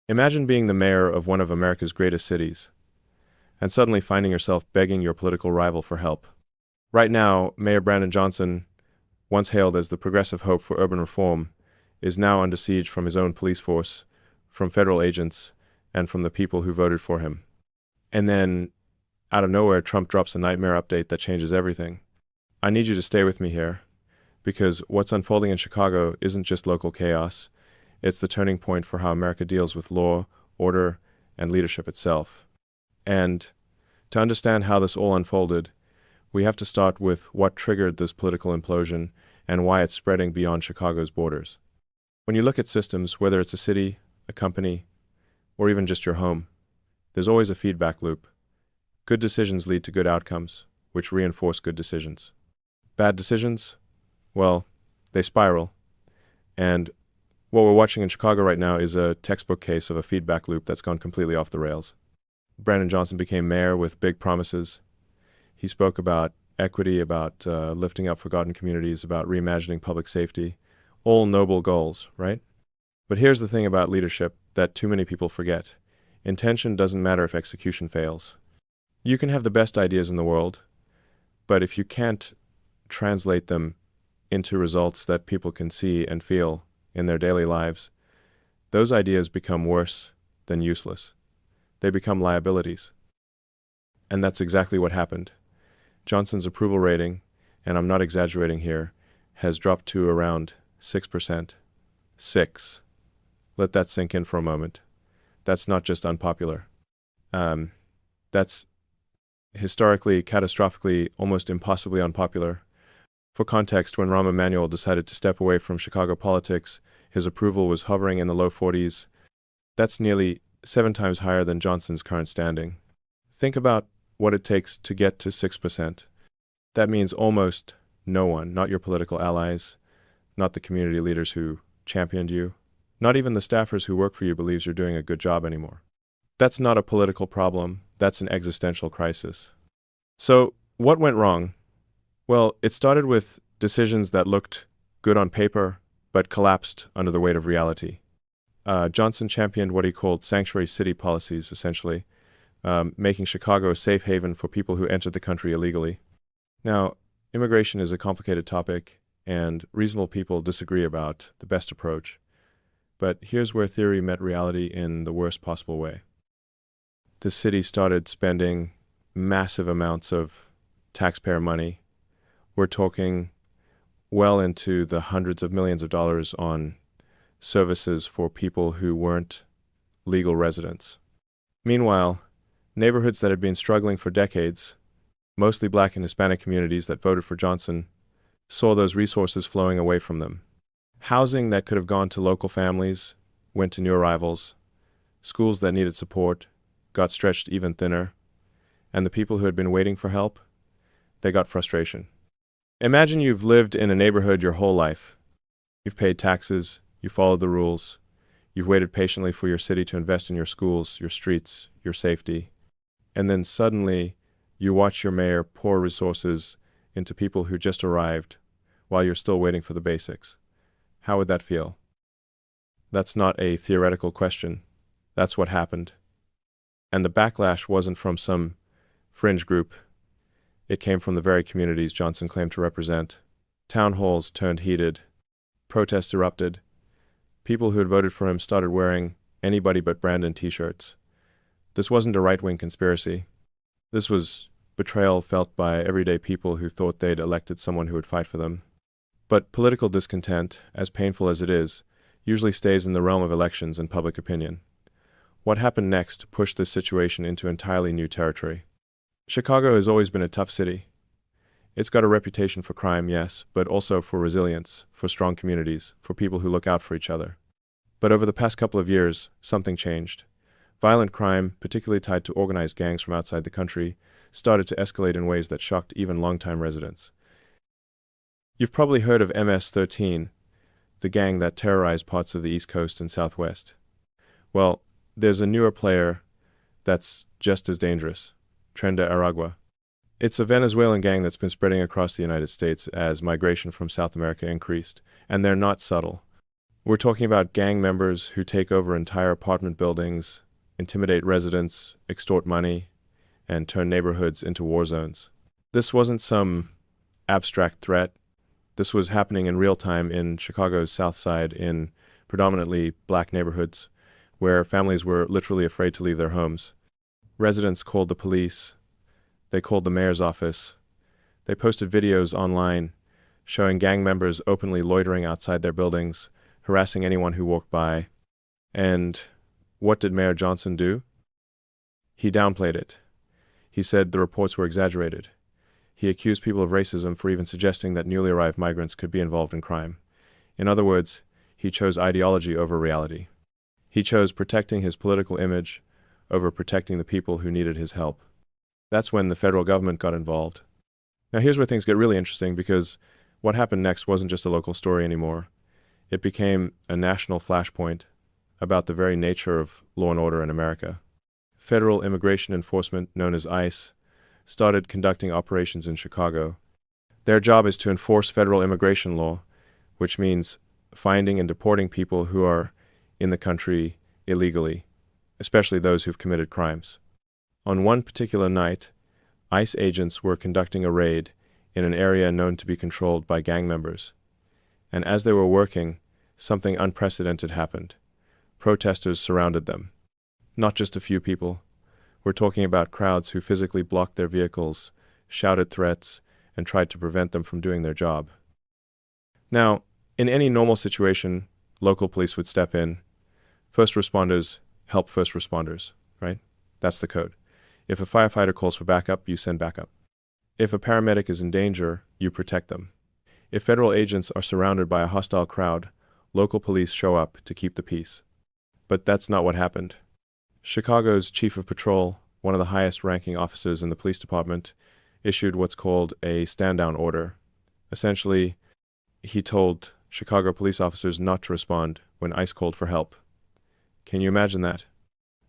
Imagine being the mayor of one of America's greatest cities, and suddenly finding yourself begging your political rival for help. Right now, Mayor Brandon Johnson, once hailed as the progressive hope for urban reform, is now under siege from his own police force, from federal agents, and from the people who voted for him. And then, out of nowhere, Trump drops a nightmare update that changes everything. I need you to stay with me here, because what's unfolding in Chicago isn't just local chaos, it's the turning point for how America deals with law, order, and leadership itself. And to understand how this all unfolded, we have to start with what triggered this political implosion and why it's spreading beyond Chicago's borders. When you look at systems, whether it's a city, a company, or even just your home, there's always a feedback loop. Good decisions lead to good outcomes, which reinforce good decisions. Bad decisions? Well, they spiral. And what we're watching in Chicago right now is a textbook case of a feedback loop that's gone completely off the rails. Brandon Johnson became mayor with big promises. He spoke about equity, about lifting up forgotten communities, about reimagining public safety. All noble goals, right? But here's the thing about leadership that too many people forget. Intention doesn't matter if execution fails. You can have the best ideas in the world, but if you can't translate them into results that people can see and feel in their daily lives, those ideas become worse than useless. They become liabilities. And that's exactly what happened. Johnson's approval rating, and I'm not exaggerating here, has dropped to around 6%. 6. Let that sink in for a moment. That's not just unpopular. That's historically, catastrophically, almost impossibly unpopular. For context, when Rahm Emanuel decided to step away from Chicago politics, his approval was hovering in the low 40s. That's nearly 7 times higher than Johnson's current standing. Think about what it takes to get to 6%. That means almost no one, not your political allies, not the community leaders who championed you, not even the staffers who work for you believes you're doing a good job anymore. That's not a political problem, that's an existential crisis. So, what went wrong? Well, it started with decisions that looked good on paper, but collapsed under the weight of reality. Johnson championed what he called sanctuary city policies, essentially, making Chicago a safe haven for people who entered the country illegally. Now, immigration is a complicated topic, and reasonable people disagree about the best approach. But here's where theory met reality in the worst possible way. The city started spending massive amounts of taxpayer money. We're talking well into the hundreds of millions of dollars on services for people who weren't legal residents. Meanwhile, neighborhoods that had been struggling for decades, mostly Black and Hispanic communities that voted for Johnson, saw those resources flowing away from them. Housing that could have gone to local families went to new arrivals. Schools that needed support got stretched even thinner. And the people who had been waiting for help, they got frustration. Imagine you've lived in a neighborhood your whole life. You've paid taxes, you followed the rules, you've waited patiently for your city to invest in your schools, your streets, your safety. And then suddenly, you watch your mayor pour resources into people who just arrived while you're still waiting for the basics. How would that feel? That's not a theoretical question. That's what happened. And the backlash wasn't from some fringe group. It came from the very communities Johnson claimed to represent. Town halls turned heated. Protests erupted. People who had voted for him started wearing anybody but Brandon t-shirts. This wasn't a right-wing conspiracy. This was betrayal felt by everyday people who thought they'd elected someone who would fight for them. But political discontent, as painful as it is, usually stays in the realm of elections and public opinion. What happened next pushed this situation into entirely new territory. Chicago has always been a tough city. It's got a reputation for crime, yes, but also for resilience, for strong communities, for people who look out for each other. But over the past couple of years, something changed. Violent crime, particularly tied to organized gangs from outside the country, started to escalate in ways that shocked even longtime residents. You've probably heard of MS-13, the gang that terrorized parts of the East Coast and Southwest. Well, there's a newer player that's just as dangerous, Trenda Aragua. It's a Venezuelan gang that's been spreading across the United States as migration from South America increased, and they're not subtle. We're talking about gang members who take over entire apartment buildings, intimidate residents, extort money, and turn neighborhoods into war zones. This wasn't some abstract threat. This was happening in real time in Chicago's South Side in predominantly black neighborhoods, where families were literally afraid to leave their homes. Residents called the police. They called the mayor's office. They posted videos online showing gang members openly loitering outside their buildings, harassing anyone who walked by. And what did Mayor Johnson do? He downplayed it. He said the reports were exaggerated. He accused people of racism for even suggesting that newly arrived migrants could be involved in crime. In other words, he chose ideology over reality. He chose protecting his political image over protecting the people who needed his help. That's when the federal government got involved. Now here's where things get really interesting, because what happened next wasn't just a local story anymore. It became a national flashpoint about the very nature of law and order in America. Federal immigration enforcement, known as ICE, started conducting operations in Chicago. Their job is to enforce federal immigration law, which means finding and deporting people who are in the country illegally, especially those who've committed crimes. On one particular night, ICE agents were conducting a raid in an area known to be controlled by gang members. And as they were working, something unprecedented happened. Protesters surrounded them. Not just a few people. We're talking about crowds who physically blocked their vehicles, shouted threats, and tried to prevent them from doing their job. Now, in any normal situation, local police would step in. First responders help first responders, right? That's the code. If a firefighter calls for backup, you send backup. If a paramedic is in danger, you protect them. If federal agents are surrounded by a hostile crowd, local police show up to keep the peace. But that's not what happened. Chicago's chief of patrol, one of the highest-ranking officers in the police department, issued what's called a stand-down order. Essentially, he told Chicago police officers not to respond when ICE called for help. Can you imagine that?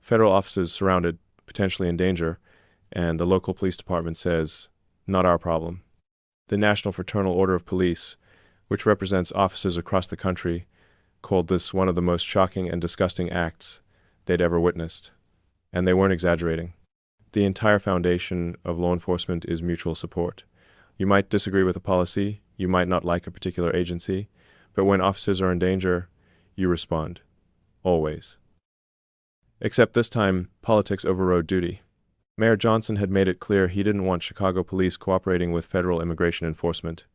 Federal officers surrounded, potentially in danger, and the local police department says, "Not our problem." The National Fraternal Order of Police, which represents officers across the country, called this one of the most shocking and disgusting acts they'd ever witnessed. And they weren't exaggerating. The entire foundation of law enforcement is mutual support. You might disagree with a policy, you might not like a particular agency, but when officers are in danger, you respond. Always. Except this time, politics overrode duty. Mayor Johnson had made it clear he didn't want Chicago police cooperating with federal immigration enforcement.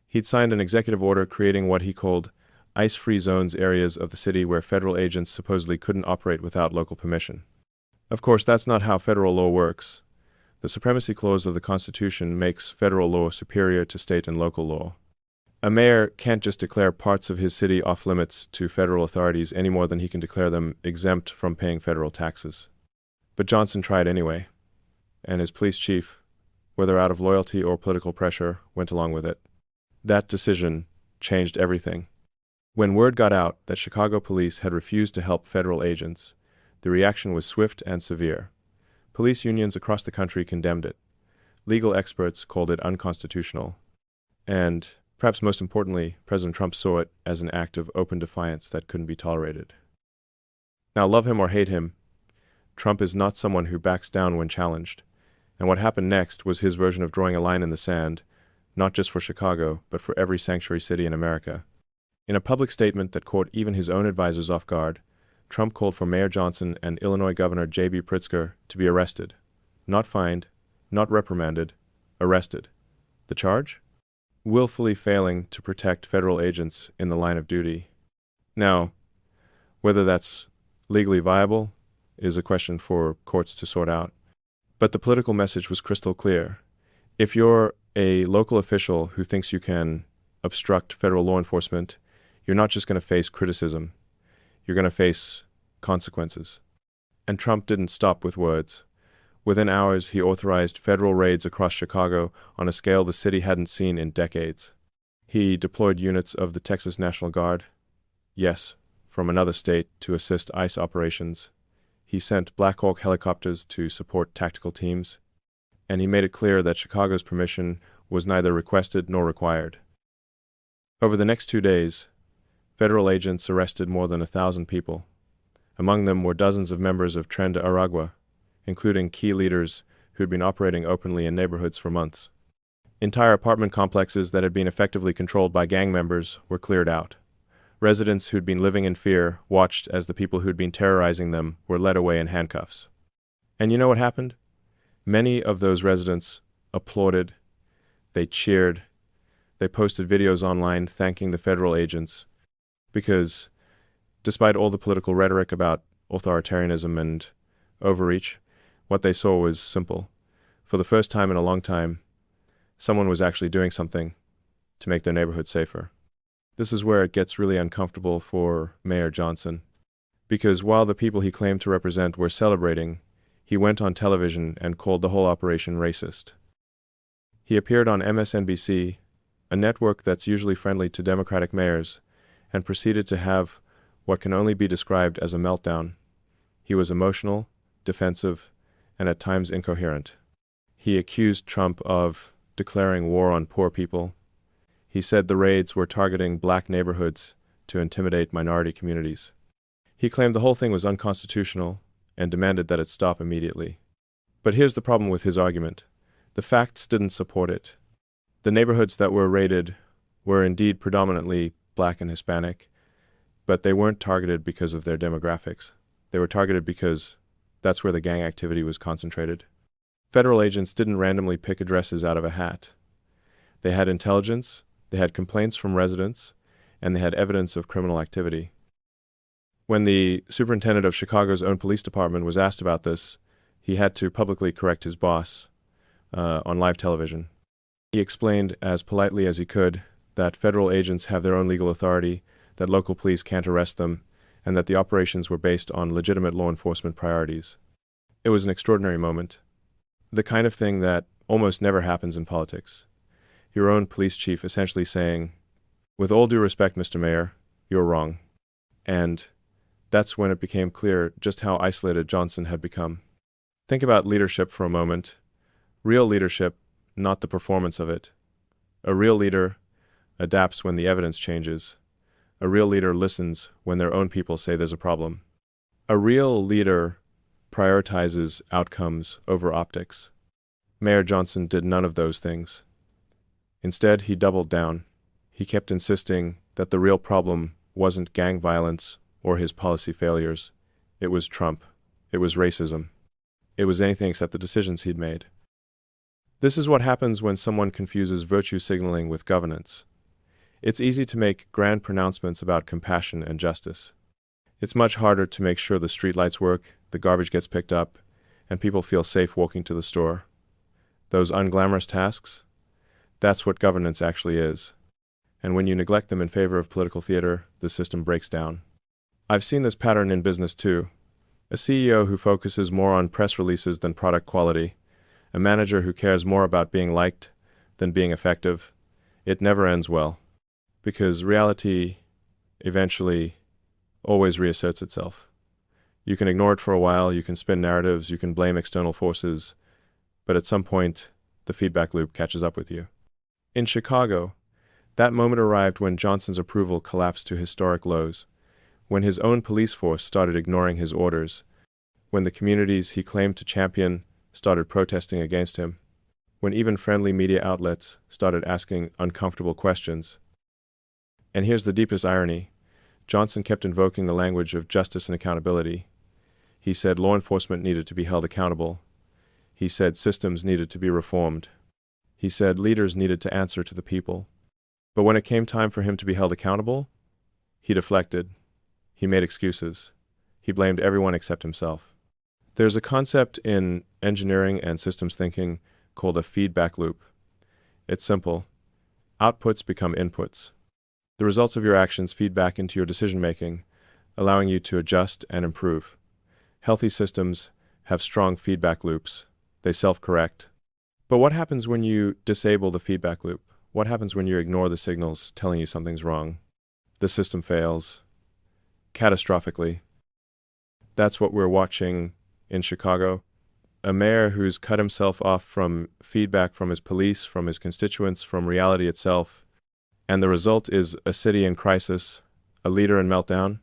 He'd signed an executive order creating what he called ICE-free zones, areas of the city where federal agents supposedly couldn't operate without local permission. Of course, that's not how federal law works. The Supremacy Clause of the Constitution makes federal law superior to state and local law. A mayor can't just declare parts of his city off-limits to federal authorities any more than he can declare them exempt from paying federal taxes. But Johnson tried anyway, and his police chief, whether out of loyalty or political pressure, went along with it. That decision changed everything. When word got out that Chicago police had refused to help federal agents, the reaction was swift and severe. Police unions across the country condemned it. Legal experts called it unconstitutional. And, perhaps most importantly, President Trump saw it as an act of open defiance that couldn't be tolerated. Now, love him or hate him, Trump is not someone who backs down when challenged. And what happened next was his version of drawing a line in the sand, not just for Chicago, but for every sanctuary city in America. In a public statement that caught even his own advisors off guard, Trump called for Mayor Johnson and Illinois Governor J.B. Pritzker to be arrested. Not fined, not reprimanded, arrested. The charge? Willfully failing to protect federal agents in the line of duty. Now, whether that's legally viable is a question for courts to sort out. But the political message was crystal clear. If you're a local official who thinks you can obstruct federal law enforcement, you're not just going to face criticism, you're going to face consequences. And Trump didn't stop with words. Within hours, he authorized federal raids across Chicago on a scale the city hadn't seen in decades. He deployed units of the Texas National Guard, yes, from another state, to assist ICE operations. He sent Black Hawk helicopters to support tactical teams. And he made it clear that Chicago's permission was neither requested nor required. Over the next 2 days, Federal agents arrested more than 1,000 people. Among them were dozens of members of Tren de Aragua, including key leaders who'd been operating openly in neighborhoods for months. Entire apartment complexes that had been effectively controlled by gang members were cleared out. Residents who'd been living in fear watched as the people who'd been terrorizing them were led away in handcuffs. And you know what happened? Many of those residents applauded, they cheered, they posted videos online thanking the federal agents, because despite all the political rhetoric about authoritarianism and overreach, what they saw was simple. For the first time in a long time, someone was actually doing something to make their neighborhood safer. This is where it gets really uncomfortable for Mayor Johnson, because while the people he claimed to represent were celebrating, he went on television and called the whole operation racist. He appeared on MSNBC, a network that's usually friendly to Democratic mayors, and proceeded to have what can only be described as a meltdown. He was emotional, defensive, and at times incoherent. He accused Trump of declaring war on poor people. He said the raids were targeting black neighborhoods to intimidate minority communities. He claimed the whole thing was unconstitutional and demanded that it stop immediately. But here's the problem with his argument. The facts didn't support it. The neighborhoods that were raided were indeed predominantly black and Hispanic, but they weren't targeted because of their demographics. They were targeted because that's where the gang activity was concentrated. Federal agents didn't randomly pick addresses out of a hat. They had intelligence, they had complaints from residents, and they had evidence of criminal activity. When the superintendent of Chicago's own police department was asked about this, he had to publicly correct his boss on live television. He explained as politely as he could that federal agents have their own legal authority, that local police can't arrest them, and that the operations were based on legitimate law enforcement priorities. It was an extraordinary moment, the kind of thing that almost never happens in politics. Your own police chief essentially saying, "With all due respect, Mr. Mayor, you're wrong." And that's when it became clear just how isolated Johnson had become. Think about leadership for a moment. Real leadership, not the performance of it. A real leader adapts when the evidence changes. A real leader listens when their own people say there's a problem. A real leader prioritizes outcomes over optics. Mayor Johnson did none of those things. Instead, he doubled down. He kept insisting that the real problem wasn't gang violence or his policy failures. It was Trump. It was racism. It was anything except the decisions he'd made. This is what happens when someone confuses virtue signaling with governance. It's easy to make grand pronouncements about compassion and justice. It's much harder to make sure the streetlights work, the garbage gets picked up, and people feel safe walking to the store. Those unglamorous tasks, that's what governance actually is. And when you neglect them in favor of political theater, the system breaks down. I've seen this pattern in business too. A CEO who focuses more on press releases than product quality, a manager who cares more about being liked than being effective, it never ends well. Because reality eventually always reasserts itself. You can ignore it for a while, you can spin narratives, you can blame external forces, but at some point, the feedback loop catches up with you. In Chicago, that moment arrived when Johnson's approval collapsed to historic lows, when his own police force started ignoring his orders, when the communities he claimed to champion started protesting against him, when even friendly media outlets started asking uncomfortable questions. And here's the deepest irony. Johnson kept invoking the language of justice and accountability. He said law enforcement needed to be held accountable. He said systems needed to be reformed. He said leaders needed to answer to the people. But when it came time for him to be held accountable, he deflected. He made excuses. He blamed everyone except himself. There's a concept in engineering and systems thinking called a feedback loop. It's simple. Outputs become inputs. The results of your actions feed back into your decision-making, allowing you to adjust and improve. Healthy systems have strong feedback loops. They self-correct. But what happens when you disable the feedback loop? What happens when you ignore the signals telling you something's wrong? The system fails. Catastrophically. That's what we're watching in Chicago. A mayor who's cut himself off from feedback from his police, from his constituents, from reality itself. And the result is a city in crisis, a leader in meltdown,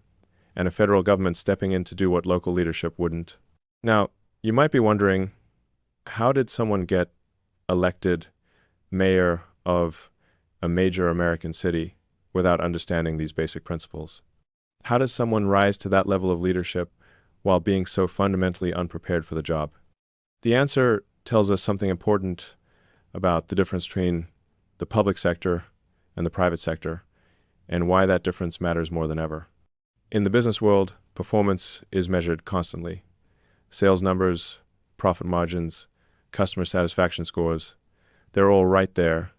and a federal government stepping in to do what local leadership wouldn't. Now, you might be wondering, how did someone get elected mayor of a major American city without understanding these basic principles? How does someone rise to that level of leadership while being so fundamentally unprepared for the job? The answer tells us something important about the difference between the public sector and the private sector, and why that difference matters more than ever. In the business world, performance is measured constantly. Sales numbers, profit margins, customer satisfaction scores, they're all right there,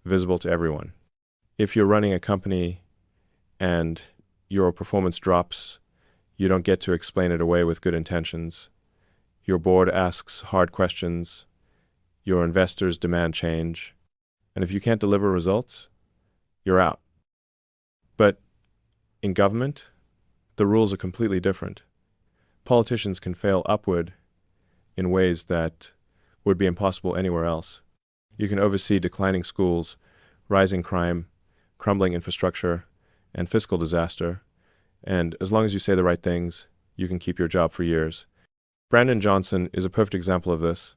visible to everyone. If you're running a company and your performance drops, you don't get to explain it away with good intentions. Your board asks hard questions. Your investors demand change. And if you can't deliver results, you're out. But in government, the rules are completely different. Politicians can fail upward in ways that would be impossible anywhere else. You can oversee declining schools, rising crime, crumbling infrastructure, and fiscal disaster, and as long as you say the right things, you can keep your job for years. Brandon Johnson is a perfect example of this.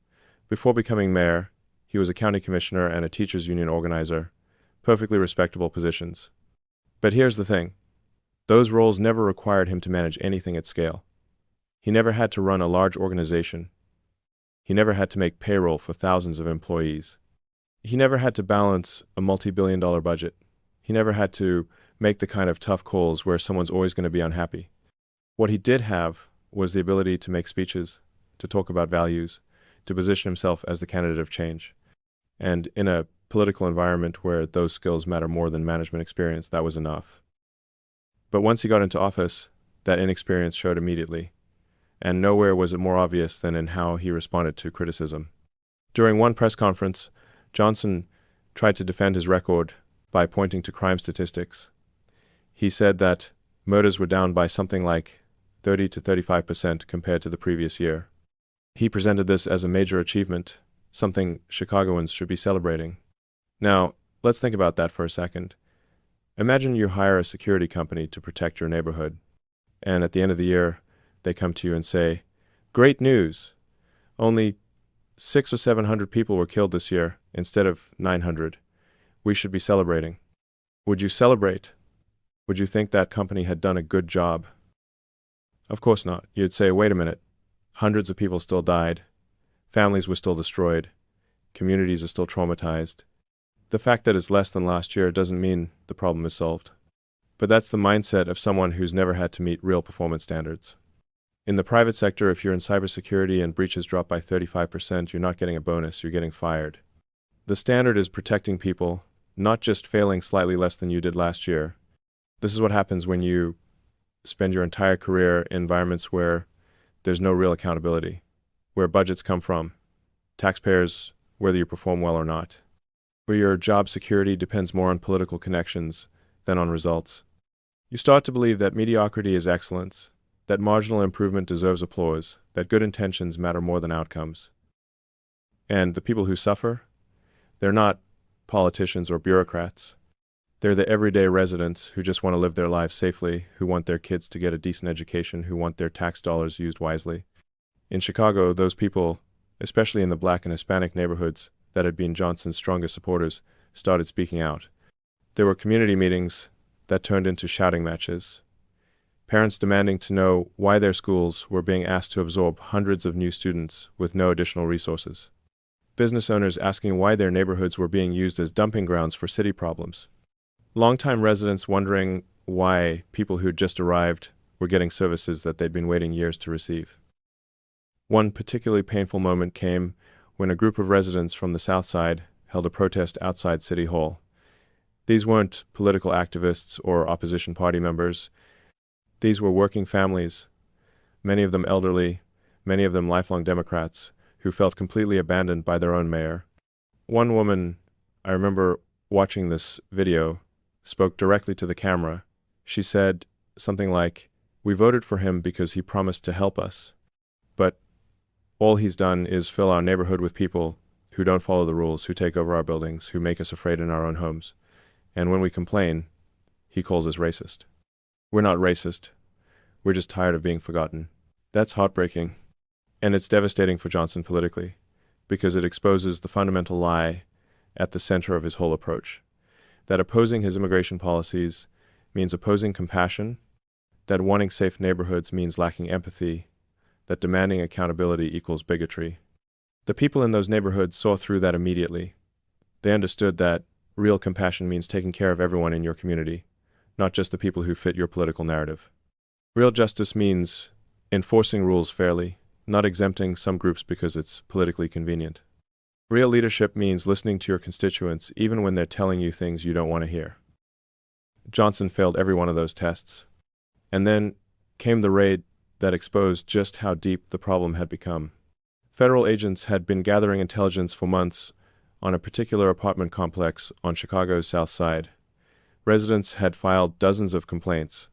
Before becoming mayor, he was a county commissioner and a teachers union organizer, perfectly respectable positions. But here's the thing. Those roles never required him to manage anything at scale. He never had to run a large organization. He never had to make payroll for thousands of employees. He never had to balance a multi-billion-dollar budget. He never had to make the kind of tough calls where someone's always going to be unhappy. What he did have was the ability to make speeches, to talk about values, to position himself as the candidate of change. And in a political environment where those skills matter more than management experience, that was enough. But once he got into office, that inexperience showed immediately. And nowhere was it more obvious than in how he responded to criticism. During one press conference, Johnson tried to defend his record by pointing to crime statistics. He said that murders were down by something like 30 to 35% compared to the previous year. He presented this as a major achievement, something Chicagoans should be celebrating. Now, let's think about that for a second. Imagine you hire a security company to protect your neighborhood, and at the end of the year, they come to you and say, "Great news! Only 600 or 700 people were killed this year instead of 900. We should be celebrating." Would you celebrate? Would you think that company had done a good job? Of course not. You'd say, wait a minute. Hundreds of people still died. Families were still destroyed. Communities are still traumatized. The fact that it's less than last year doesn't mean the problem is solved. But that's the mindset of someone who's never had to meet real performance standards. In the private sector, if you're in cybersecurity and breaches drop by 35%, you're not getting a bonus, you're getting fired. The standard is protecting people, not just failing slightly less than you did last year. This is what happens when you spend your entire career in environments where there's no real accountability, where budgets come from, taxpayers, whether you perform well or not, where your job security depends more on political connections than on results. You start to believe that mediocrity is excellence, that marginal improvement deserves applause, that good intentions matter more than outcomes. And the people who suffer, they're not politicians or bureaucrats. They're the everyday residents who just want to live their lives safely, who want their kids to get a decent education, who want their tax dollars used wisely. In Chicago, those people, especially in the Black and Hispanic neighborhoods that had been Johnson's strongest supporters, started speaking out. There were community meetings that turned into shouting matches. Parents demanding to know why their schools were being asked to absorb hundreds of new students with no additional resources. Business owners asking why their neighborhoods were being used as dumping grounds for city problems. Longtime residents wondering why people who'd just arrived were getting services that they'd been waiting years to receive. One particularly painful moment came when a group of residents from the South Side held a protest outside City Hall. These weren't political activists or opposition party members. These were working families, many of them elderly, many of them lifelong Democrats, who felt completely abandoned by their own mayor. One woman, I remember watching this video, spoke directly to the camera. She said something like, "We voted for him because he promised to help us. But all he's done is fill our neighborhood with people who don't follow the rules, who take over our buildings, who make us afraid in our own homes. And when we complain, he calls us racist." We're not racist. We're just tired of being forgotten. That's heartbreaking. And it's devastating for Johnson politically, because it exposes the fundamental lie at the center of his whole approach, that opposing his immigration policies means opposing compassion, that wanting safe neighborhoods means lacking empathy, that demanding accountability equals bigotry. The people in those neighborhoods saw through that immediately. They understood that real compassion means taking care of everyone in your community, not just the people who fit your political narrative. Real justice means enforcing rules fairly, not exempting some groups because it's politically convenient. Real leadership means listening to your constituents even when they're telling you things you don't want to hear. Johnson failed every one of those tests. And then came the raid that exposed just how deep the problem had become. Federal agents had been gathering intelligence for months on a particular apartment complex on Chicago's South Side. Residents had filed dozens of complaints.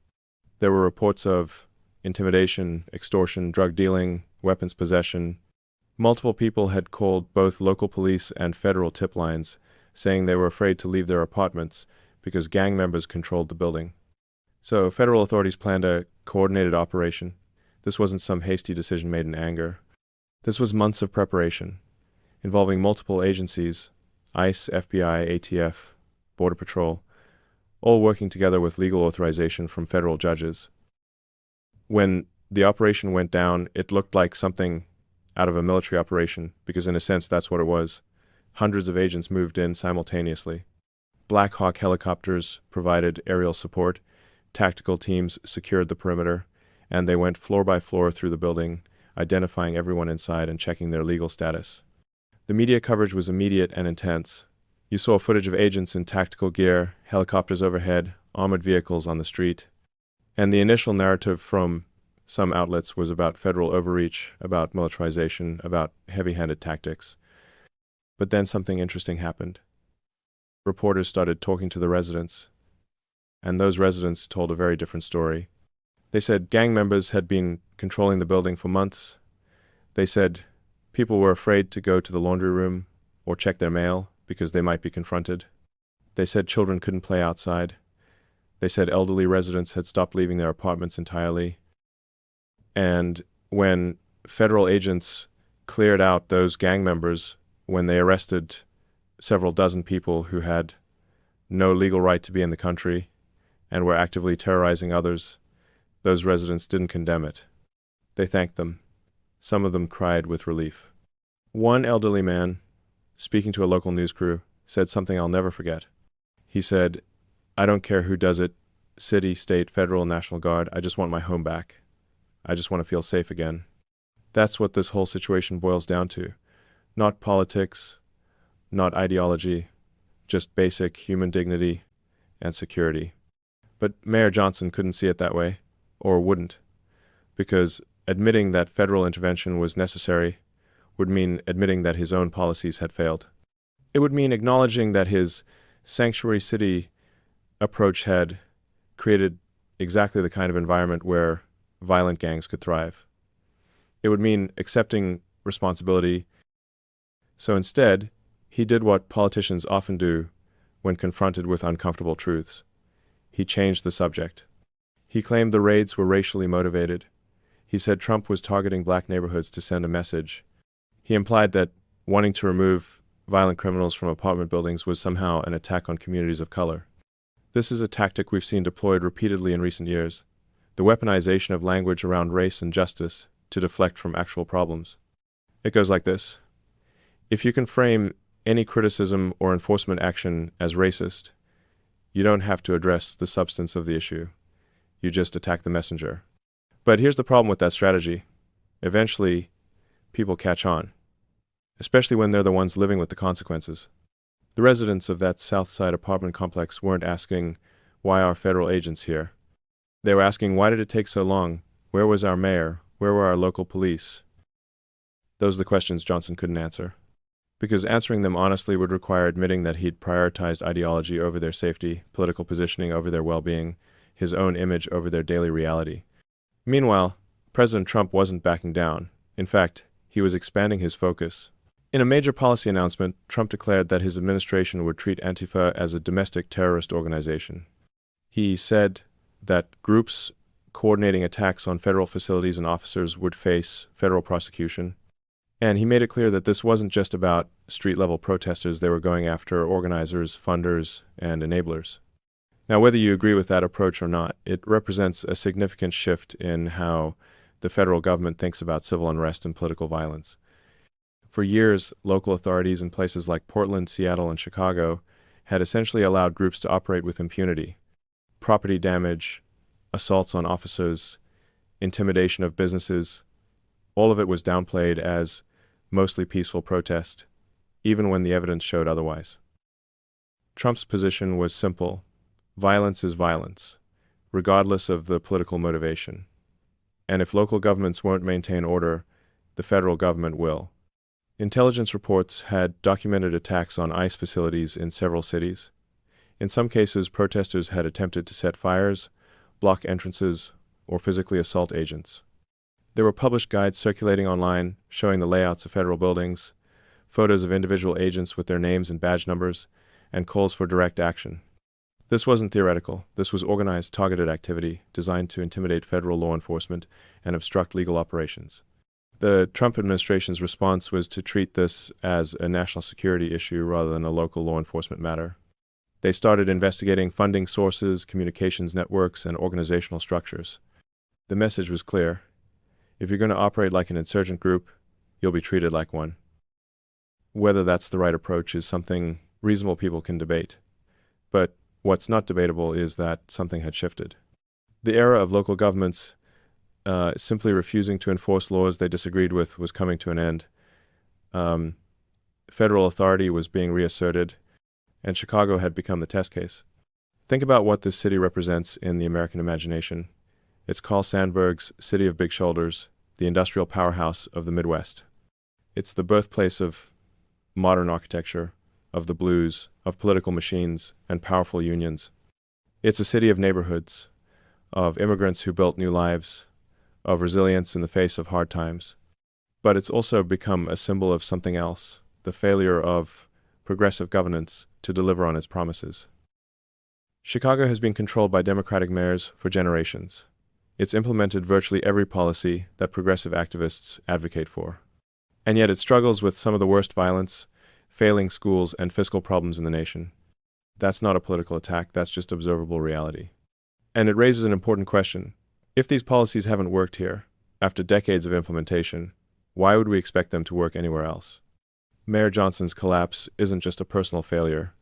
There were reports of intimidation, extortion, drug dealing, weapons possession. Multiple people had called both local police and federal tip lines, saying they were afraid to leave their apartments because gang members controlled the building. So federal authorities planned a coordinated operation. This wasn't some hasty decision made in anger. This was months of preparation, involving multiple agencies, ICE, FBI, ATF, Border Patrol, all working together with legal authorization from federal judges. When the operation went down, it looked like something out of a military operation, because in a sense that's what it was. Hundreds of agents moved in simultaneously. Black Hawk helicopters provided aerial support, tactical teams secured the perimeter, and they went floor by floor through the building, identifying everyone inside and checking their legal status. The media coverage was immediate and intense. You saw footage of agents in tactical gear, helicopters overhead, armored vehicles on the street. And the initial narrative from some outlets was about federal overreach, about militarization, about heavy-handed tactics. But then something interesting happened. Reporters started talking to the residents, and those residents told a very different story. They said gang members had been controlling the building for months. They said people were afraid to go to the laundry room or check their mail because they might be confronted. They said children couldn't play outside. They said elderly residents had stopped leaving their apartments entirely. And when federal agents cleared out those gang members, when they arrested several dozen people who had no legal right to be in the country and were actively terrorizing others, those residents didn't condemn it. They thanked them. Some of them cried with relief. One elderly man, speaking to a local news crew, said something I'll never forget. He said, "I don't care who does it, city, state, federal, National Guard, I just want my home back. I just want to feel safe again." That's what this whole situation boils down to. Not politics, not ideology, just basic human dignity and security. But Mayor Johnson couldn't see it that way, or wouldn't, because admitting that federal intervention was necessary would mean admitting that his own policies had failed. It would mean acknowledging that his sanctuary city approach had created exactly the kind of environment where violent gangs could thrive. It would mean accepting responsibility. So instead, he did what politicians often do when confronted with uncomfortable truths. He changed the subject. He claimed the raids were racially motivated. He said Trump was targeting black neighborhoods to send a message. He implied that wanting to remove violent criminals from apartment buildings was somehow an attack on communities of color. This is a tactic we've seen deployed repeatedly in recent years, the weaponization of language around race and justice to deflect from actual problems. It goes like this. If you can frame any criticism or enforcement action as racist, you don't have to address the substance of the issue. You just attack the messenger. But here's the problem with that strategy. Eventually, people catch on, especially when they're the ones living with the consequences. The residents of that South Side apartment complex weren't asking, why are federal agents here? They were asking, why did it take so long? Where was our mayor? Where were our local police? Those are the questions Johnson couldn't answer, because answering them honestly would require admitting that he'd prioritized ideology over their safety, political positioning over their well-being, his own image over their daily reality. Meanwhile, President Trump wasn't backing down. In fact, he was expanding his focus. In a major policy announcement, Trump declared that his administration would treat Antifa as a domestic terrorist organization. He said that groups coordinating attacks on federal facilities and officers would face federal prosecution. And he made it clear that this wasn't just about street-level protesters. They were going after organizers, funders, and enablers. Now, whether you agree with that approach or not, it represents a significant shift in how the federal government thinks about civil unrest and political violence. For years, local authorities in places like Portland, Seattle, and Chicago had essentially allowed groups to operate with impunity. Property damage, assaults on officers, intimidation of businesses, all of it was downplayed as mostly peaceful protest, even when the evidence showed otherwise. Trump's position was simple: violence is violence, regardless of the political motivation. And if local governments won't maintain order, the federal government will. Intelligence reports had documented attacks on ICE facilities in several cities. In some cases, protesters had attempted to set fires, block entrances, or physically assault agents. There were published guides circulating online showing the layouts of federal buildings, photos of individual agents with their names and badge numbers, and calls for direct action. This wasn't theoretical. This was organized, targeted activity designed to intimidate federal law enforcement and obstruct legal operations. The Trump administration's response was to treat this as a national security issue rather than a local law enforcement matter. They started investigating funding sources, communications networks, and organizational structures. The message was clear: if you're going to operate like an insurgent group, you'll be treated like one. Whether that's the right approach is something reasonable people can debate. But what's not debatable is that something had shifted. The era of local governments simply refusing to enforce laws they disagreed with was coming to an end. Federal authority was being reasserted, and Chicago had become the test case. Think about what this city represents in the American imagination. It's Carl Sandburg's City of Big Shoulders, the industrial powerhouse of the Midwest. It's the birthplace of modern architecture, of the blues, of political machines, and powerful unions. It's a city of neighborhoods, of immigrants who built new lives, of resilience in the face of hard times. But it's also become a symbol of something else: the failure of progressive governance to deliver on its promises. Chicago has been controlled by Democratic mayors for generations. It's implemented virtually every policy that progressive activists advocate for. And yet it struggles with some of the worst violence, failing schools, and fiscal problems in the nation. That's not a political attack, that's just observable reality. And it raises an important question. If these policies haven't worked here, after decades of implementation, why would we expect them to work anywhere else? Mayor Johnson's collapse isn't just a personal failure.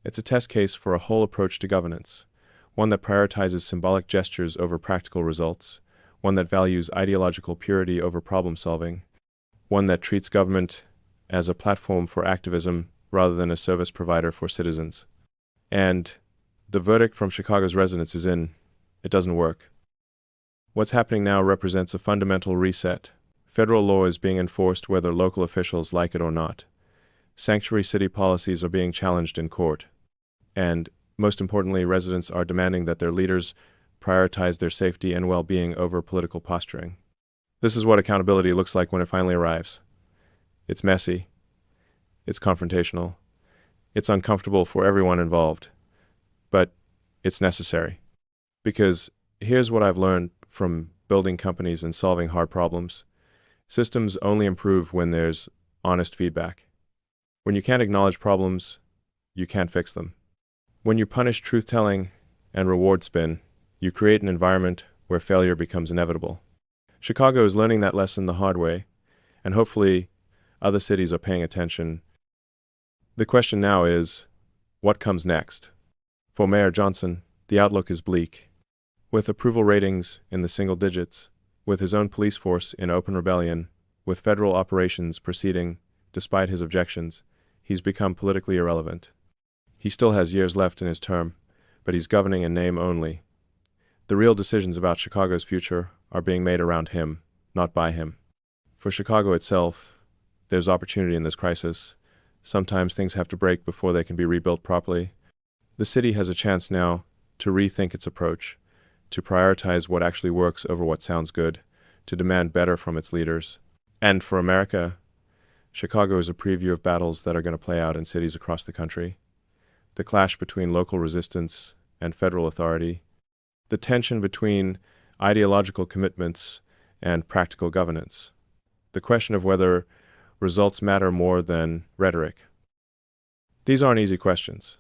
It's a test case for a whole approach to governance, one that prioritizes symbolic gestures over practical results, one that values ideological purity over problem solving, one that treats government as a platform for activism rather than a service provider for citizens. And the verdict from Chicago's residents is in: it doesn't work. What's happening now represents a fundamental reset. Federal law is being enforced whether local officials like it or not. Sanctuary city policies are being challenged in court. And, most importantly, residents are demanding that their leaders prioritize their safety and well-being over political posturing. This is what accountability looks like when it finally arrives. It's messy. It's confrontational. It's uncomfortable for everyone involved. But it's necessary. Because here's what I've learned from building companies and solving hard problems. Systems only improve when there's honest feedback. When you can't acknowledge problems, you can't fix them. When you punish truth-telling and reward spin, you create an environment where failure becomes inevitable. Chicago is learning that lesson the hard way, and hopefully other cities are paying attention. The question now is, what comes next? For Mayor Johnson, the outlook is bleak. With approval ratings in the single digits, with his own police force in open rebellion, with federal operations proceeding despite his objections, he's become politically irrelevant. He still has years left in his term, but he's governing in name only. The real decisions about Chicago's future are being made around him, not by him. For Chicago itself, there's opportunity in this crisis. Sometimes things have to break before they can be rebuilt properly. The city has a chance now to rethink its approach, to prioritize what actually works over what sounds good, to demand better from its leaders. And for America, Chicago is a preview of battles that are going to play out in cities across the country. The clash between local resistance and federal authority, the tension between ideological commitments and practical governance, the question of whether results matter more than rhetoric. These aren't easy questions.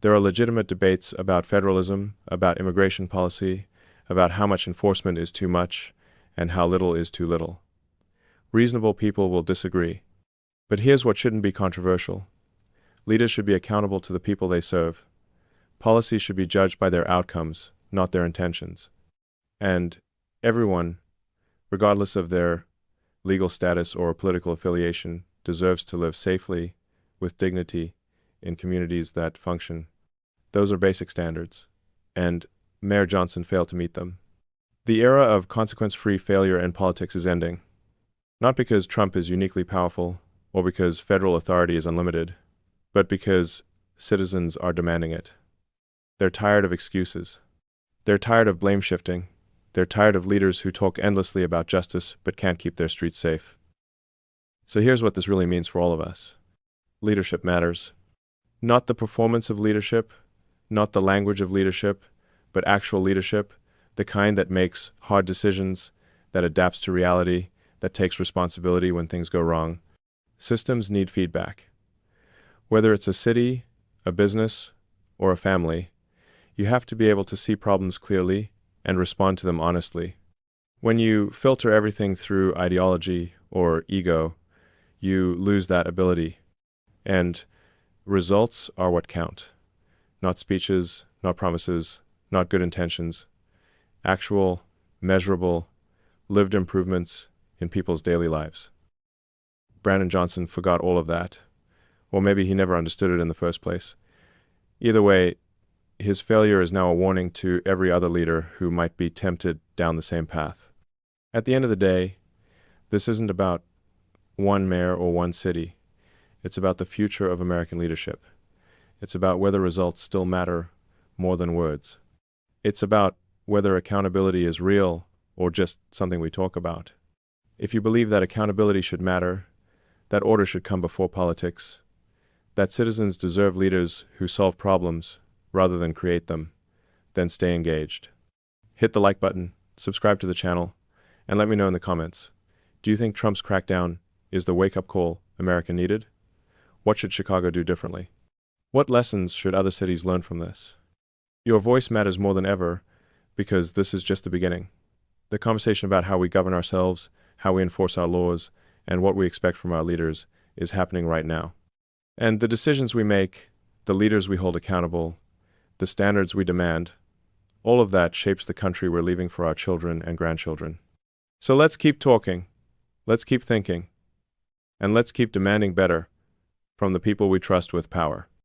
There are legitimate debates about federalism, about immigration policy, about how much enforcement is too much and how little is too little. Reasonable people will disagree. But here's what shouldn't be controversial. Leaders should be accountable to the people they serve. Policies should be judged by their outcomes, not their intentions. And everyone, regardless of their legal status or political affiliation, deserves to live safely, with dignity, in communities that function. Those are basic standards, and Mayor Johnson failed to meet them. The era of consequence-free failure in politics is ending. Not because Trump is uniquely powerful, or because federal authority is unlimited, but because citizens are demanding it. They're tired of excuses. They're tired of blame shifting. They're tired of leaders who talk endlessly about justice but can't keep their streets safe. So here's what this really means for all of us. Leadership matters. Not the performance of leadership, not the language of leadership, but actual leadership, the kind that makes hard decisions, that adapts to reality, that takes responsibility when things go wrong. Systems need feedback. Whether it's a city, a business, or a family, you have to be able to see problems clearly and respond to them honestly. When you filter everything through ideology or ego, you lose that ability. And results are what count. Not speeches, not promises, not good intentions. Actual, measurable, lived improvements in people's daily lives. Brandon Johnson forgot all of that. Or maybe he never understood it in the first place. Either way, his failure is now a warning to every other leader who might be tempted down the same path. At the end of the day, this isn't about one mayor or one city. It's about the future of American leadership. It's about whether results still matter more than words. It's about whether accountability is real or just something we talk about. If you believe that accountability should matter, that order should come before politics, that citizens deserve leaders who solve problems rather than create them, then stay engaged. Hit the like button, subscribe to the channel, and let me know in the comments. Do you think Trump's crackdown is the wake-up call America needed? What should Chicago do differently? What lessons should other cities learn from this? Your voice matters more than ever because this is just the beginning. The conversation about how we govern ourselves, how we enforce our laws, and what we expect from our leaders is happening right now. And the decisions we make, the leaders we hold accountable, the standards we demand, all of that shapes the country we're leaving for our children and grandchildren. So let's keep talking, let's keep thinking, and let's keep demanding better from the people we trust with power.